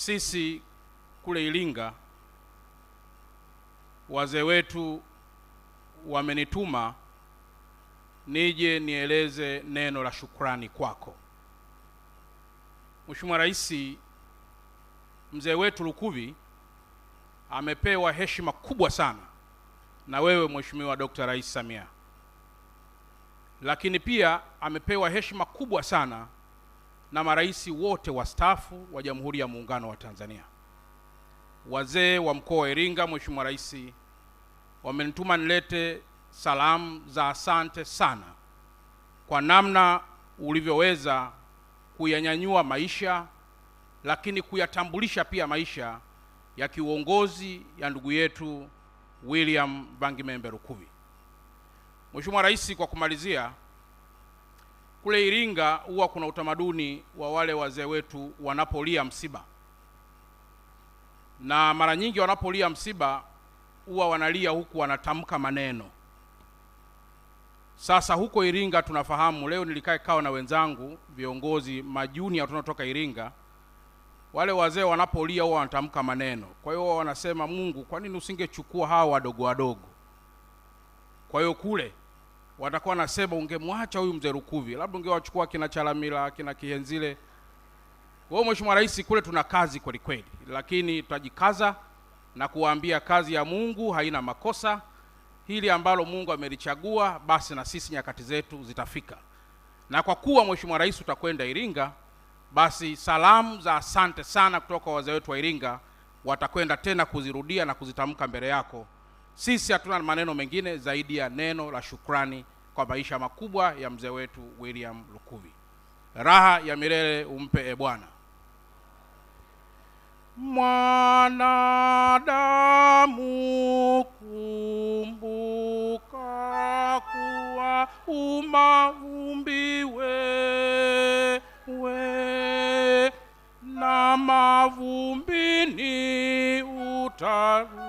Sisi kule Iringa, wazee wetu wamenituma nije nieleze neno la shukrani kwako. Mheshimiwa Rais, mzee wetu Lukuvi amepewa heshima kubwa sana na wewe Mheshimiwa Dr. Rais Samia, lakini pia amepewa heshima kubwa sana na marais wote wastaafu wa Jamhuri ya Muungano wa Tanzania. Wazee wa mkoa wa Iringa, Mheshimiwa Rais, wamenituma nilete salamu za asante sana kwa namna ulivyoweza kuyanyanyua maisha, lakini kuyatambulisha pia maisha ya kiuongozi ya ndugu yetu William Vangimembe Lukuvi. Mheshimiwa Rais, kwa kumalizia, kule Iringa huwa kuna utamaduni wa wale wazee wetu wanapolia msiba, na mara nyingi wanapolia msiba huwa wanalia huku wanatamka maneno. Sasa huko Iringa tunafahamu, leo nilikaa kao na wenzangu viongozi majunia tunatoka Iringa, wale wazee wanapolia huwa wanatamka maneno. Kwa hiyo wanasema, Mungu, kwa nini usingechukua hawa wadogo wadogo? Kwa hiyo kule watakuwa nasema, ungemwacha huyu mzee Lukuvi, labda ungewachukua kina Chalamila, kina Kihenzile. Kwa hiyo Mheshimiwa Rais, kule tuna kazi kweli kweli, lakini tutajikaza na kuwaambia kazi ya Mungu haina makosa. Hili ambalo Mungu amelichagua, basi na sisi nyakati zetu zitafika. Na kwa kuwa Mheshimiwa Rais utakwenda Iringa, basi salamu za asante sana kutoka kwa wazee wetu wa Iringa watakwenda tena kuzirudia na kuzitamka mbele yako. Sisi hatuna maneno mengine zaidi ya neno la shukrani kwa maisha makubwa ya mzee wetu William Lukuvi. Raha ya milele umpe e Bwana. Mwanadamu, kumbuka kuwa umavumbi wewe, na mavumbini utarudi.